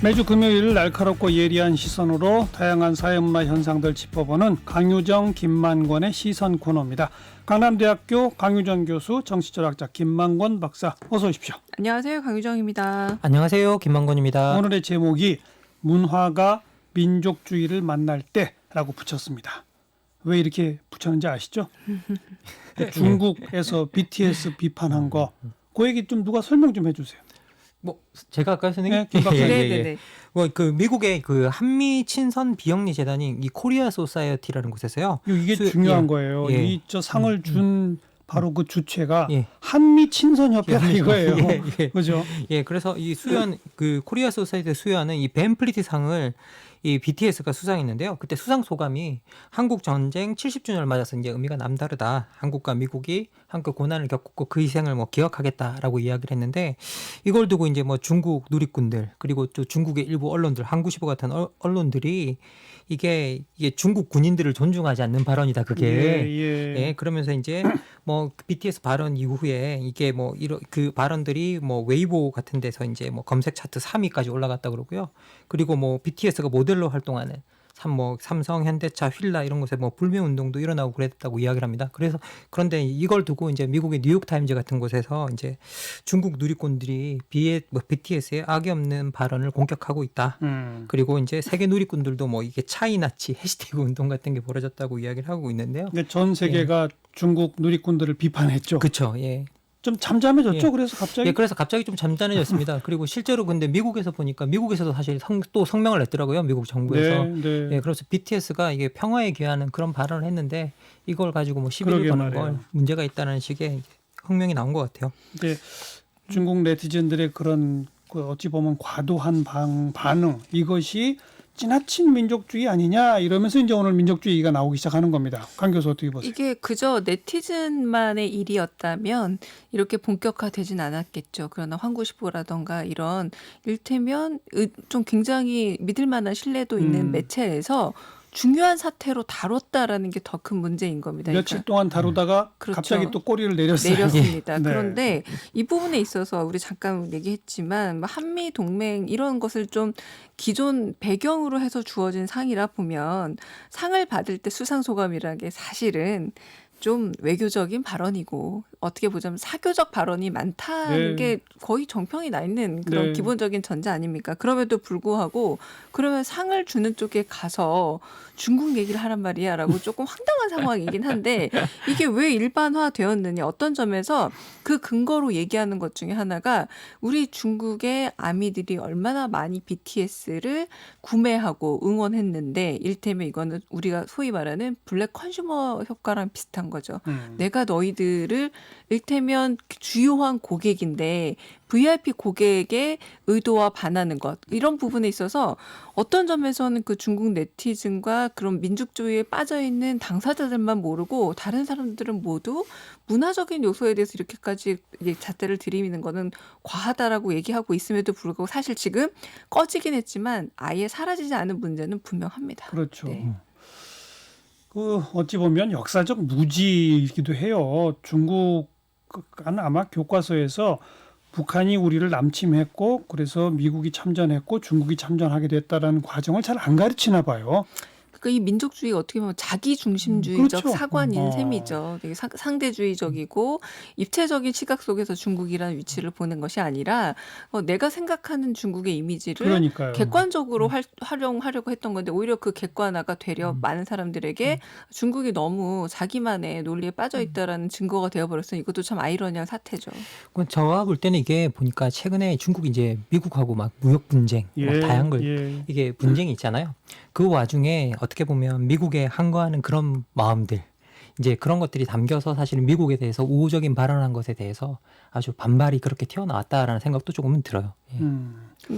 매주 금요일 날카롭고 예리한 시선으로 다양한 사회문화 현상들 짚어보는 강유정, 김만권의 시선 코너입니다. 강남대학교 강유정 교수, 정치철학자 김만권 박사, 어서 오십시오. 안녕하세요. 강유정입니다. 안녕하세요. 김만권입니다. 오늘의 제목이 문화가 민족주의를 만날 때라고 붙였습니다. 왜 이렇게 붙였는지 아시죠? 중국에서 BTS 비판한 거, 그 얘기 좀 누가 설명 좀 해주세요. 뭐 제가 아까 선생님, 네, 김 박사님. 네네네. 그 미국의 그 한미 친선 비영리 재단이 이 코리아 소사이어티라는 곳에서요. 이게 중요한 예, 거예요. 예. 이 저 상을 준 바로 그 주체가 예. 한미 친선 협회라 이거예요. 예, 예. 그죠? 예, 그래서 이 수여한 그 코리아 소사이어티 수여하는 이 벤플리트 상을 이 BTS가 수상했는데요. 그때 수상 소감이 한국 전쟁 70주년을 맞아서 이제 의미가 남다르다. 한국과 미국이 한국 고난을 겪고 그 희생을 뭐 기억하겠다라고 이야기를 했는데, 이걸 두고 이제 뭐 중국 누리꾼들, 그리고 또 중국의 일부 언론들, 한국시보 같은 언론들이 이게 중국 군인들을 존중하지 않는 발언이다. 그게. 예, 그러면서 이제 뭐 BTS 발언 이후에 이게 뭐 이런 그 발언들이 뭐 웨이보 같은 데서 이제 뭐 검색 차트 3위까지 올라갔다 그러고요. 그리고 뭐 BTS가 모델로 활동하는 삼성, 현대차, 휠라 이런 곳에 뭐 불매 운동도 일어나고 그랬다고 이야기를 합니다. 그런데 이걸 두고 이제 미국의 뉴욕 타임즈 같은 곳에서 이제 중국 누리꾼들이 BTS의 악이 없는 발언을 공격하고 있다. 그리고 이제 세계 누리꾼들도 뭐 이게 차이나치 해시태그 운동 같은 게 벌어졌다고 이야기를 하고 있는데요. 전 세계가 중국 누리꾼들을 비판했죠. 그렇죠. 예. 좀 잠잠해졌죠. 예. 그래서 갑자기. 예, 그래서 갑자기 좀 잠잠해졌습니다. 그리고 실제로 근데 미국에서 보니까 미국에서도 사실 또 성명을 냈더라고요. 미국 정부에서. 네. 예, 그래서 BTS가 이게 평화에 기여하는 그런 발언을 했는데 이걸 가지고 뭐 시비를 그러게 거는 말이에요. 걸 문제가 있다는 식의 흥명이 나온 것 같아요. 이제 중국 네티즌들의 그런 그 어찌 보면 과도한 반응, 이것이 지나친 민족주의 아니냐 이러면서 이제 오늘 민족주의가 나오기 시작하는 겁니다. 강 교수 어떻게 보세요? 이게 그저 네티즌만의 일이었다면 이렇게 본격화되진 않았겠죠. 그러나 환구시보라던가 이런 일테면 좀 굉장히 믿을 만한 신뢰도 있는 매체에서 중요한 사태로 다뤘다라는 게 더 큰 문제인 겁니다. 며칠 동안 다루다가 그렇죠. 갑자기 또 꼬리를 내렸어요. 내렸습니다. 네. 그런데 이 부분에 있어서 우리 잠깐 얘기했지만 한미 동맹 이런 것을 좀 기존 배경으로 해서 주어진 상이라 보면 상을 받을 때 수상 소감이라는 게 사실은 좀 외교적인 발언이고 어떻게 보자면 사교적 발언이 많다는 네. 게 거의 정평이 나 있는 그런 네. 기본적인 전제 아닙니까? 그럼에도 불구하고 그러면 상을 주는 쪽에 가서 중국 얘기를 하란 말이야 라고 조금 황당한 상황이긴 한데 이게 왜 일반화되었느냐 어떤 점에서 그 근거로 얘기하는 것 중에 하나가 우리 중국의 아미들이 얼마나 많이 BTS를 구매하고 응원했는데 일테면 이거는 우리가 소위 말하는 블랙 컨슈머 효과랑 비슷한 거죠. 내가 너희들을 일테면 주요한 고객인데 VIP 고객의 의도와 반하는 것 이런 부분에 있어서 어떤 점에서는 그 중국 네티즌과 그런 민족주의에 빠져있는 당사자들만 모르고 다른 사람들은 모두 문화적인 요소에 대해서 이렇게까지 잣대를 들이미는 거는 과하다라고 얘기하고 있음에도 불구하고 사실 지금 꺼지긴 했지만 아예 사라지지 않은 문제는 분명합니다. 그렇죠. 네. 그 어찌 보면 역사적 무지이기도 해요. 중국은 아마 교과서에서 북한이 우리를 남침했고 그래서 미국이 참전했고 중국이 참전하게 됐다라는 과정을 잘 안 가르치나 봐요. 그러니까 이 민족주의가 어떻게 보면 자기 중심주의적 그렇죠. 사관인 셈이죠. 되게 상대주의적이고 입체적인 시각 속에서 중국이라는 위치를 보는 것이 아니라 내가 생각하는 중국의 이미지를 그러니까요. 객관적으로 활용하려고 했던 건데 오히려 그 객관화가 되려 많은 사람들에게 중국이 너무 자기만의 논리에 빠져 있다라는 증거가 되어버렸으니 이것도 참 아이러니한 사태죠. 저와 볼 때는 이게 보니까 최근에 중국이 이제 미국하고 막 무역 분쟁, 막 다양한 걸 이게 분쟁이 있잖아요. 그 와중에 어떻게 보면 미국에 항거하는 그런 마음들, 이제 그런 것들이 담겨서 사실은 미국에 대해서 우호적인 발언한 것에 대해서 아주 반발이 그렇게 튀어나왔다라는 생각도 조금은 들어요. 예.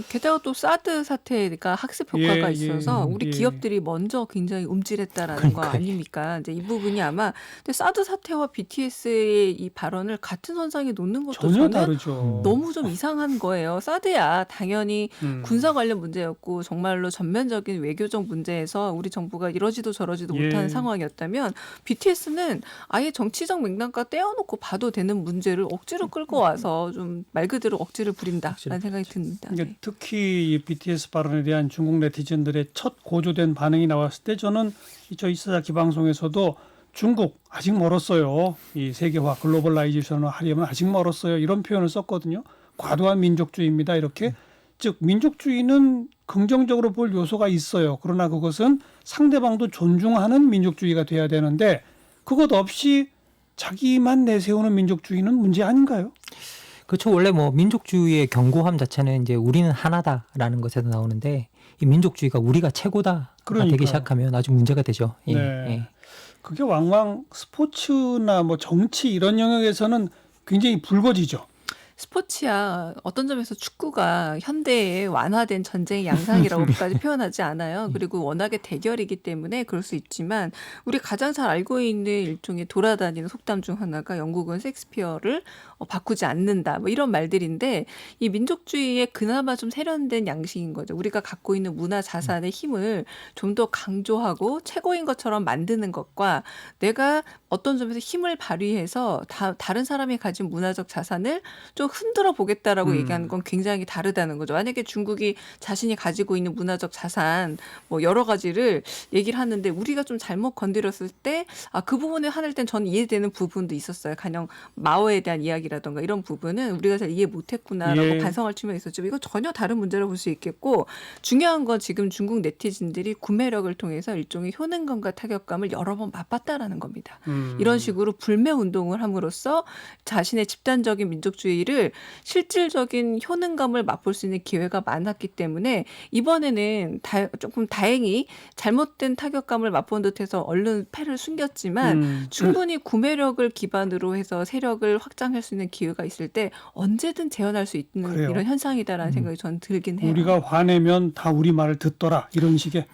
게다가 또 사드 사태가 학습 효과가 예, 있어서 예, 우리 예. 기업들이 먼저 굉장히 움찔했다라는 거 그러니까요. 아닙니까? 이제 이 부분이 아마 근데 사드 사태와 BTS의 이 발언을 같은 선상에 놓는 것도 전혀 저는 다르죠. 너무 좀 이상한 거예요. 사드야 당연히 군사 관련 문제였고 정말로 전면적인 외교적 문제에서 우리 정부가 이러지도 저러지도 예. 못하는 상황이었다면 BTS는 아예 정치적 맥락과 떼어놓고 봐도 되는 문제를 억지로 끌고 와서 좀 말 그대로 억지를 부린다라는 생각이 듭니다. 그러니까 특히 이 BTS 발언에 대한 중국 네티즌들의 첫 고조된 반응이 나왔을 때 저는 저 이사자키 방송에서도 중국 아직 멀었어요. 이 세계화 글로벌라이제이션을 하려면 아직 멀었어요. 이런 표현을 썼거든요. 과도한 민족주의입니다. 이렇게 즉 민족주의는 긍정적으로 볼 요소가 있어요. 그러나 그것은 상대방도 존중하는 민족주의가 돼야 되는데 그것 없이 자기만 내세우는 민족주의는 문제 아닌가요? 그렇죠. 원래 뭐 민족주의의 견고함 자체는 이제 우리는 하나다라는 것에서 나오는데 이 민족주의가 우리가 최고다가 그러니까요. 되기 시작하면 아주 문제가 되죠. 예, 네. 예. 그게 왕왕 스포츠나 뭐 정치 이런 영역에서는 굉장히 불거지죠. 스포츠야 어떤 점에서 축구가 현대의 완화된 전쟁의 양상이라고까지 표현하지 않아요. 그리고 워낙에 대결이기 때문에 그럴 수 있지만 우리 가장 잘 알고 있는 일종의 돌아다니는 속담 중 하나가 영국은 셰익스피어를 바꾸지 않는다. 뭐 이런 말들인데 이 민족주의에 그나마 좀 세련된 양식인 거죠. 우리가 갖고 있는 문화 자산의 힘을 좀 더 강조하고 최고인 것처럼 만드는 것과 내가 어떤 점에서 힘을 발휘해서 다른 사람이 가진 문화적 자산을 좀 흔들어 보겠다라고 얘기하는 건 굉장히 다르다는 거죠. 만약에 중국이 자신이 가지고 있는 문화적 자산 뭐 여러 가지를 얘기를 하는데 우리가 좀 잘못 건드렸을 때 그 부분에 화낼 땐 저는 이해되는 부분도 있었어요. 가령 마오에 대한 이야기라던가 이런 부분은 우리가 잘 이해 못했구나라고 예. 반성할 측면이 있었죠. 이건 전혀 다른 문제라고 볼 수 있겠고 중요한 건 지금 중국 네티즌들이 구매력을 통해서 일종의 효능감과 타격감을 여러 번 맛봤다라는 겁니다. 이런 식으로 불매 운동을 함으로써 자신의 집단적인 민족주의를 실질적인 효능감을 맛볼 수 있는 기회가 많았기 때문에 이번에는 조금 다행히 잘못된 타격감을 맛본 듯해서 얼른 패를 숨겼지만 충분히 구매력을 기반으로 해서 세력을 확장할 수 있는 기회가 있을 때 언제든 재현할 수 있는 그래요. 이런 현상이다라는 생각이 저는 들긴 해요. 우리가 화내면 다 우리 말을 듣더라 이런 식의.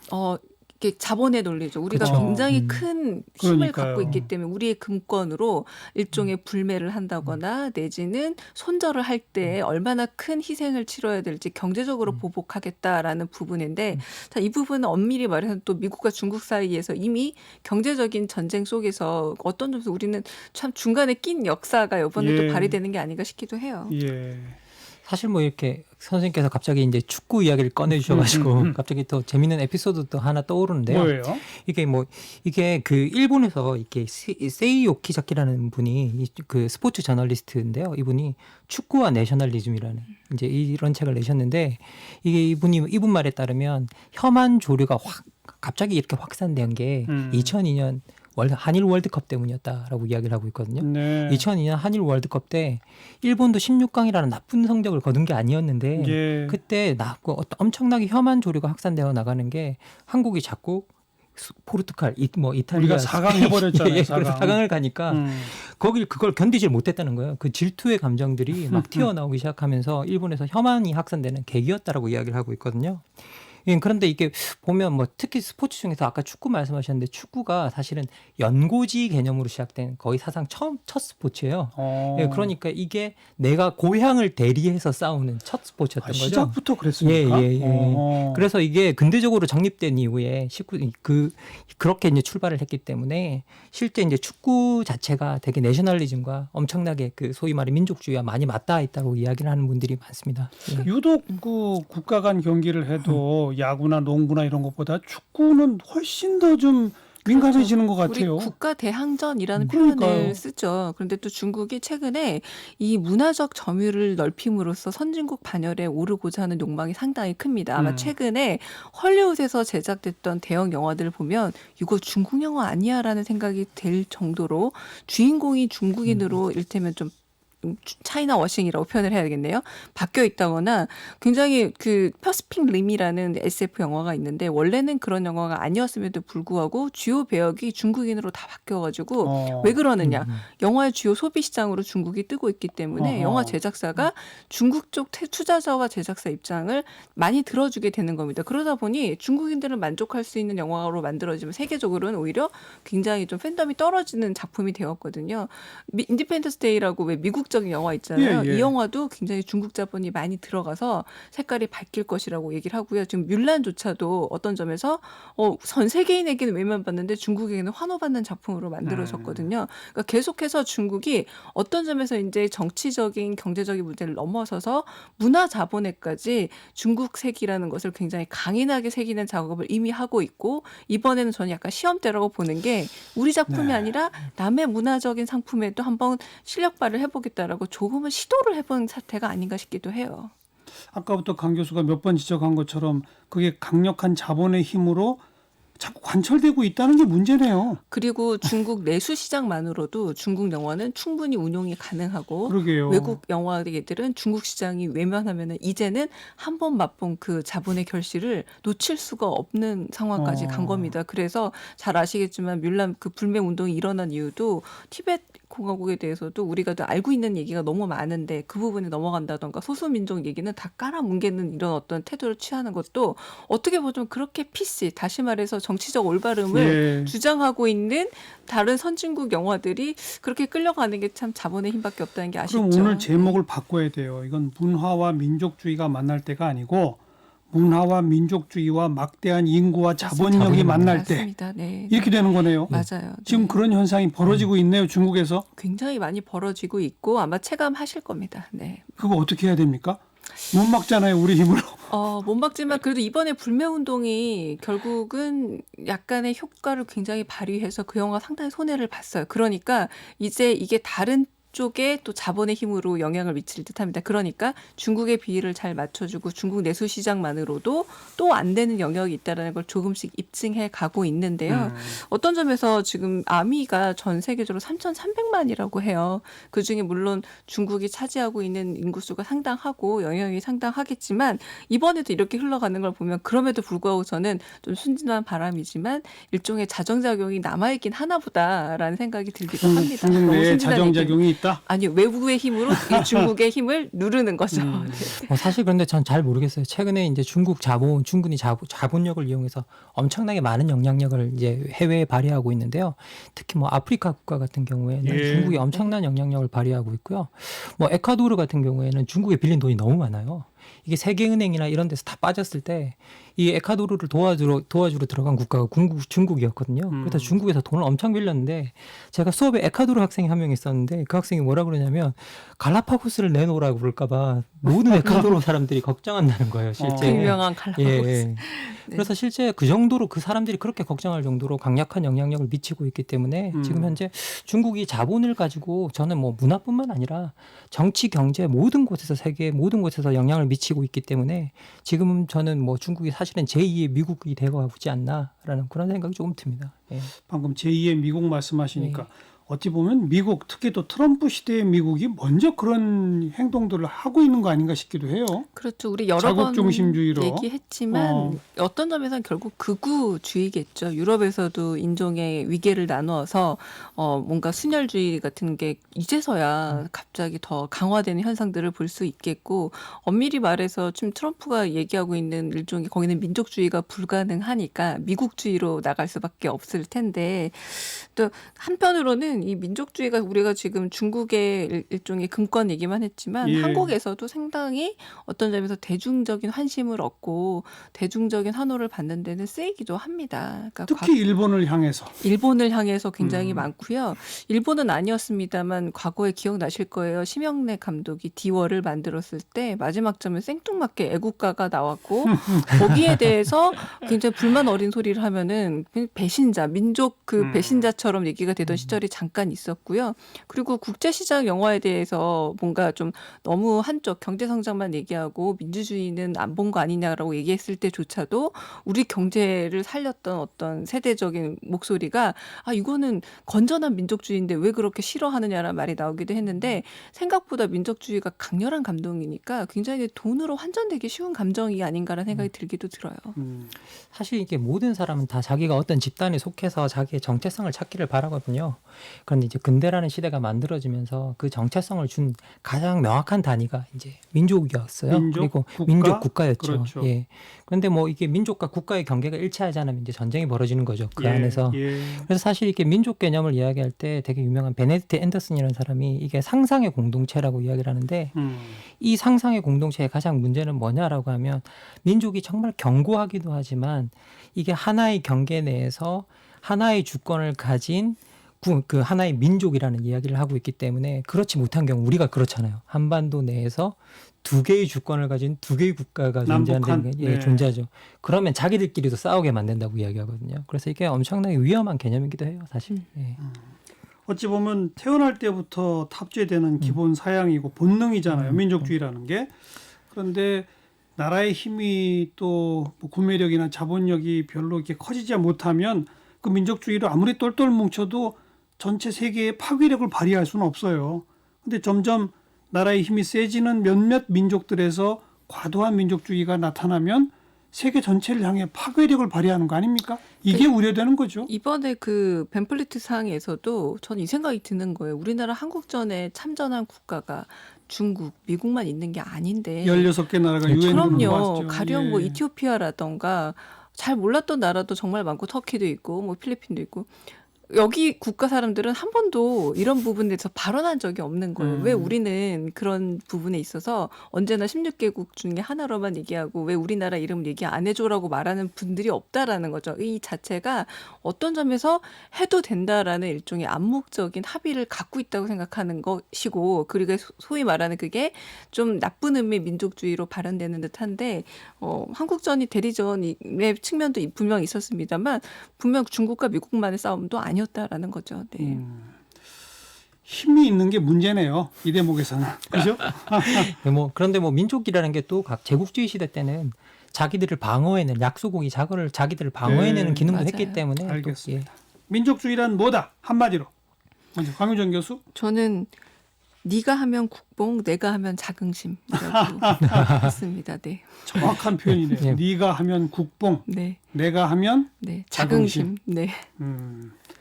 이게 자본의 논리죠. 우리가 그렇죠. 굉장히 큰 힘을 그러니까요. 갖고 있기 때문에 우리의 금권으로 일종의 불매를 한다거나 내지는 손절을 할 때 얼마나 큰 희생을 치러야 될지 경제적으로 보복하겠다라는 부분인데 자, 이 부분은 엄밀히 말해서 또 미국과 중국 사이에서 이미 경제적인 전쟁 속에서 어떤 점에서 우리는 참 중간에 낀 역사가 이번에 예. 또 발휘되는 게 아닌가 싶기도 해요. 예. 사실 뭐 이렇게 선생님께서 갑자기 이제 축구 이야기를 꺼내주셔가지고 갑자기 또 재밌는 에피소드도 하나 떠오르는데요. 뭐예요? 이게 그 일본에서 이렇게 세이 오키자키라는 분이 그 스포츠 저널리스트인데요. 이분이 축구와 내셔널리즘이라는 이제 이런 책을 내셨는데 이게 이분 말에 따르면 혐한 조류가 갑자기 이렇게 확산된 게 2002년 한일 월드컵 때문이었다라고 이야기를 하고 있거든요. 네. 2002년 한일 월드컵 때 일본도 16강이라는 나쁜 성적을 거둔 게 아니었는데 예. 그때 엄청나게 혐한 조류가 확산되어 나가는 게 한국이 자꾸 포르투갈, 이탈리아 우리가 4강 해버렸잖아요. 예, 그래서 4강을 가니까 그걸 견디질 못했다는 거예요. 그 질투의 감정들이 막 튀어나오기 시작하면서 일본에서 혐한이 확산되는 계기였다라고 이야기를 하고 있거든요. 예, 그런데 이게 보면 뭐 특히 스포츠 중에서 아까 축구 말씀하셨는데 축구가 사실은 연고지 개념으로 시작된 거의 사상 첫 스포츠예요. 예, 그러니까 이게 내가 고향을 대리해서 싸우는 첫 스포츠였던 거죠. 시작부터 그랬습니까? 예. 그래서 이게 근대적으로 정립된 이후에 그렇게 이제 출발을 했기 때문에 실제 이제 축구 자체가 되게 내셔널리즘과 엄청나게 그 소위 말해 민족주의와 많이 맞닿아 있다고 이야기를 하는 분들이 많습니다. 예. 유독 그 국가 간 경기를 해도 야구나 농구나 이런 것보다 축구는 훨씬 더 좀 민감해지는 것 같아요. 우리 국가 대항전이라는 그러니까요. 표현을 쓰죠. 그런데 또 중국이 최근에 이 문화적 점유를 넓힘으로써 선진국 반열에 오르고자 하는 욕망이 상당히 큽니다. 아마 최근에 헐리우드에서 제작됐던 대형 영화들을 보면 이거 중국 영화 아니야라는 생각이 들 정도로 주인공이 중국인으로 일테면 좀 차이나 워싱이라고 표현을 해야 되겠네요. 바뀌어 있다거나 굉장히 그 퍼시픽 림이라는 SF 영화가 있는데 원래는 그런 영화가 아니었음에도 불구하고 주요 배역이 중국인으로 다 바뀌어가지고 왜 그러느냐. 영화의 주요 소비 시장으로 중국이 뜨고 있기 때문에 영화 제작사가 중국 쪽 투자자와 제작사 입장을 많이 들어주게 되는 겁니다. 그러다 보니 중국인들은 만족할 수 있는 영화로 만들어지면 세계적으로는 오히려 굉장히 좀 팬덤이 떨어지는 작품이 되었거든요. 인디펜던스 데이라고 왜 미국 민족적인 영화 있잖아요. 예, 예. 이 영화도 굉장히 중국 자본이 많이 들어가서 색깔이 바뀔 것이라고 얘기를 하고요. 지금 뮬란조차도 어떤 점에서 전 세계인에게는 외면받는데 중국에게는 환호받는 작품으로 만들어졌거든요. 그러니까 계속해서 중국이 어떤 점에서 이제 정치적인 경제적인 문제를 넘어서서 문화 자본에까지 중국색이라는 것을 굉장히 강인하게 새기는 작업을 이미 하고 있고 이번에는 저는 약간 시험대라고 보는 게 우리 작품이 네. 아니라 남의 문화적인 상품에도 한번 실력 발휘를 해보겠다라고 조금은 시도를 해본 사태가 아닌가 싶기도 해요. 아까부터 강 교수가 몇 번 지적한 것처럼 그게 강력한 자본의 힘으로 자꾸 관철되고 있다는 게 문제네요. 그리고 중국 내수 시장만으로도 중국 영화는 충분히 운용이 가능하고 그러게요. 외국 영화들은 중국 시장이 외면하면은 이제는 한 번 맛본 그 자본의 결실을 놓칠 수가 없는 상황까지 간 겁니다. 그래서 잘 아시겠지만 뮬란 그 불매 운동이 일어난 이유도 티베트 공화국에 대해서도 우리가 다 알고 있는 얘기가 너무 많은데 그 부분에 넘어간다던가 소수민족 얘기는 다 깔아뭉개는 이런 어떤 태도를 취하는 것도 어떻게 보면 그렇게 PC 다시 말해서 정치적 올바름을 예. 주장하고 있는 다른 선진국 영화들이 그렇게 끌려가는 게 참 자본의 힘밖에 없다는 게 아쉽죠. 그럼 오늘 제목을 바꿔야 돼요. 이건 문화와 민족주의가 만날 때가 아니고 문화와 민족주의와 막대한 인구와 자본력이 만날 때 맞습니다. 네. 이렇게 되는 거네요. 맞아요. 지금 네. 그런 현상이 벌어지고 있네요. 중국에서. 굉장히 많이 벌어지고 있고 아마 체감하실 겁니다. 네. 그거 어떻게 해야 됩니까? 못 막잖아요. 우리 힘으로. 못 막지만 그래도 이번에 불매운동이 결국은 약간의 효과를 굉장히 발휘해서 그 영화가 상당히 손해를 봤어요. 그러니까 이제 이게 다른 쪽에 또 자본의 힘으로 영향을 미칠 듯합니다. 그러니까 중국의 비율을 잘 맞춰주고 중국 내수 시장만으로도 또 안 되는 영역이 있다는 걸 조금씩 입증해 가고 있는데요. 어떤 점에서 지금 아미가 전 세계적으로 3,300만이라고 해요. 그중에 물론 중국이 차지하고 있는 인구수가 상당하고 영향이 상당하겠지만 이번에도 이렇게 흘러가는 걸 보면 그럼에도 불구하고 저는 좀 순진한 바람이지만 일종의 자정작용이 남아있긴 하나보다라는 생각이 들기도 합니다. 중국 너무 내에 순진한 얘기는 자정작용이 있다. 아니 외부의 힘으로 이 중국의 힘을 누르는 거죠. 네. 사실 그런데 전 잘 모르겠어요. 최근에 이제 중국 충분히 자본력을 이용해서 엄청나게 많은 영향력을 이제 해외에 발휘하고 있는데요. 특히 뭐 아프리카 국가 같은 경우에는 예. 중국이 엄청난 영향력을 발휘하고 있고요. 뭐 에콰도르 같은 경우에는 중국에 빌린 돈이 너무 많아요. 이게 세계은행이나 이런 데서 다 빠졌을 때 이 에콰도르를 도와주러 들어간 국가가 중국이었거든요. 그래서 중국에서 돈을 엄청 빌렸는데 제가 수업에 에콰도르 학생이 한 명 있었는데 그 학생이 뭐라 그러냐면 갈라파고스를 내놓으라고 그럴까봐 모든 에콰도르 사람들이 걱정한다는 거예요. 실제. 유명한 갈라파고스. 예. 네. 그래서 실제 그 정도로 그 사람들이 그렇게 걱정할 정도로 강력한 영향력을 미치고 있기 때문에 지금 현재 중국이 자본을 가지고 저는 뭐 문화뿐만 아니라 정치, 경제 모든 곳에서 세계 모든 곳에서 영향을 미치고 있기 때문에 지금 저는 뭐 중국이 사실은 제2의 미국이 되어가지 않나라는 그런 생각이 조금 듭니다. 예. 방금 제2의 미국 말씀하시니까 네. 어찌 보면 미국, 특히 또 트럼프 시대의 미국이 먼저 그런 행동들을 하고 있는 거 아닌가 싶기도 해요. 그렇죠. 우리 여러 번 자국중심주의로. 얘기했지만 어떤 점에서는 결국 극우주의겠죠. 유럽에서도 인종의 위계를 나누어서 뭔가 순혈주의 같은 게 이제서야 갑자기 더 강화되는 현상들을 볼 수 있겠고 엄밀히 말해서 지금 트럼프가 얘기하고 있는 일종의 거기는 민족주의가 불가능하니까 미국주의로 나갈 수밖에 없을 텐데 또 한편으로는 이 민족주의가 우리가 지금 중국의 일종의 금권 얘기만 했지만 예. 한국에서도 상당히 어떤 점에서 대중적인 환심을 얻고 대중적인 환호를 받는 데는 쓰이기도 합니다. 그러니까 특히 일본을 향해서. 일본을 향해서 굉장히 많고요. 일본은 아니었습니다만 과거에 기억나실 거예요. 심영래 감독이 디워를 만들었을 때 마지막 점에 생뚱맞게 애국가가 나왔고 거기에 대해서 굉장히 불만 어린 소리를 하면은 배신자, 민족 그 배신자처럼 얘기가 되던 시절이 잠깐 있었고요. 그리고 국제시장 영화에 대해서 뭔가 좀 너무 한쪽 경제성장만 얘기하고 민주주의는 안 본 거 아니냐라고 얘기했을 때조차도 우리 경제를 살렸던 어떤 세대적인 목소리가 이거는 건전한 민족주의인데 왜 그렇게 싫어하느냐라는 말이 나오기도 했는데 생각보다 민족주의가 강렬한 감동이니까 굉장히 돈으로 환전되기 쉬운 감정이 아닌가라는 생각이 들기도 들어요. 사실 이게 모든 사람은 다 자기가 어떤 집단에 속해서 자기의 정체성을 찾기를 바라거든요. 그런데 이제 근대라는 시대가 만들어지면서 그 정체성을 준 가장 명확한 단위가 이제 민족이었어요. 민족, 그리고 국가? 민족 국가였죠. 그렇죠. 예. 그런데 뭐 이게 민족과 국가의 경계가 일치하지 않으면 이제 전쟁이 벌어지는 거죠. 그 예, 안에서. 예. 그래서 사실 이렇게 민족 개념을 이야기할 때 되게 유명한 베네딕트 앤더슨이라는 사람이 이게 상상의 공동체라고 이야기를 하는데 이 상상의 공동체의 가장 문제는 뭐냐라고 하면 민족이 정말 견고하기도 하지만 이게 하나의 경계 내에서 하나의 주권을 가진 그 하나의 민족이라는 이야기를 하고 있기 때문에 그렇지 못한 경우 우리가 그렇잖아요. 한반도 내에서 두 개의 주권을 가진 두 개의 국가가 남북한, 네. 존재하죠. 그러면 자기들끼리도 싸우게 만든다고 이야기하거든요. 그래서 이게 엄청나게 위험한 개념이기도 해요, 사실. 예. 어찌 보면 태어날 때부터 탑재되는 기본 사양이고 본능이잖아요. 민족주의라는 게. 그런데 나라의 힘이 또뭐 구매력이나 자본력이 별로 이렇게 커지지 못하면 그 민족주의로 아무리 똘똘 뭉쳐도 전체 세계의 파괴력을 발휘할 수는 없어요. 근데 점점 나라의 힘이 세지는 몇몇 민족들에서 과도한 민족주의가 나타나면 세계 전체를 향해 파괴력을 발휘하는 거 아닙니까? 이게 우려되는 거죠. 이번에 그 벤플리트 상에서도 저는 이 생각이 드는 거예요. 우리나라 한국전에 참전한 국가가 중국, 미국만 있는 게 아닌데 16개 나라가 유엔 그럼요. 가령 뭐 이티오피아라던가 잘 몰랐던 나라도 정말 많고 터키도 있고 뭐 필리핀도 있고 여기 국가 사람들은 한 번도 이런 부분에 대해서 발언한 적이 없는 거예요. 왜 우리는 그런 부분에 있어서 언제나 16개국 중에 하나로만 얘기하고 왜 우리나라 이름 얘기 안 해줘라고 말하는 분들이 없다라는 거죠. 이 자체가 어떤 점에서 해도 된다라는 일종의 암묵적인 합의를 갖고 있다고 생각하는 것이고 그리고 소위 말하는 그게 좀 나쁜 의미의 민족주의로 발현되는 듯한데 한국전이 대리전의 측면도 분명 있었습니다만 분명 중국과 미국만의 싸움도 아니었다라는 거죠. 네. 힘이 있는 게 문제네요. 이 대목에서는. 그죠? 뭐 그런데 뭐 민족이라는 게 또 각 제국주의 시대 때는 자기들을 방어해내는 약소국이 자기들을 방어해내는 네, 기능도 맞아요. 했기 때문에 또, 알겠습니다. 민족주의란 뭐다? 한마디로. 먼저 강유정 교수. 저는 네가 하면 국뽕, 내가 하면 자긍심이라고 했습니다. 네. 정확한 표현이네요. 네. 네가 하면 국뽕, 네. 내가 하면 네. 자긍심. 자긍심. 네.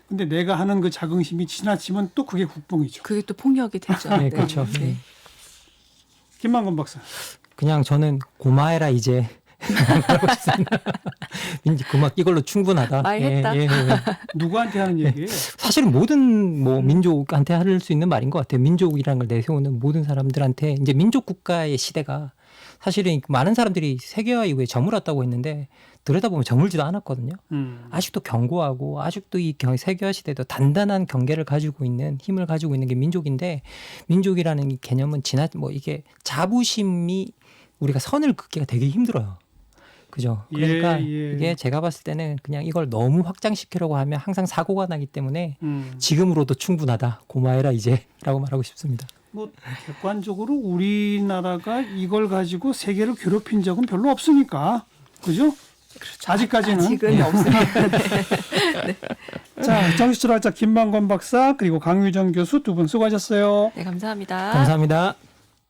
근데 내가 하는 그 자긍심이 지나치면 또 그게 국뽕이죠. 그게 또 폭력이 되죠. 네, 그렇죠. 네. 김만건 박사. 그냥 저는 고마해라 이제 그만 이걸로 충분하다. 말했다. 누구한테 하는 얘기예요? 사실은 모든 뭐 민족한테 할 수 있는 말인 것 같아요. 민족이라는 걸 내세우는 모든 사람들한테 이제 민족 국가의 시대가 사실은 많은 사람들이 세계화 이후에 저물었다고 했는데 들여다보면 저물지도 않았거든요. 아직도 견고하고 아직도 이 세계화 시대도 단단한 경계를 가지고 있는 힘을 가지고 있는 게 민족인데 민족이라는 이 개념은 뭐 이게 자부심이 우리가 선을 긋기가 되게 힘들어요. 그죠? 그러니까 이게 제가 봤을 때는 그냥 이걸 너무 확장시키려고 하면 항상 사고가 나기 때문에 지금으로도 충분하다. 고마해라 이제라고 말하고 싶습니다. 뭐 객관적으로 우리나라가 이걸 가지고 세계를 괴롭힌 적은 별로 없으니까. 그죠? 그렇죠. 아직까지는. 아직은 없습니다. 네. 자, 정치철학자 김만건 박사 그리고 강유정 교수 두 분 수고하셨어요. 네, 감사합니다. 감사합니다.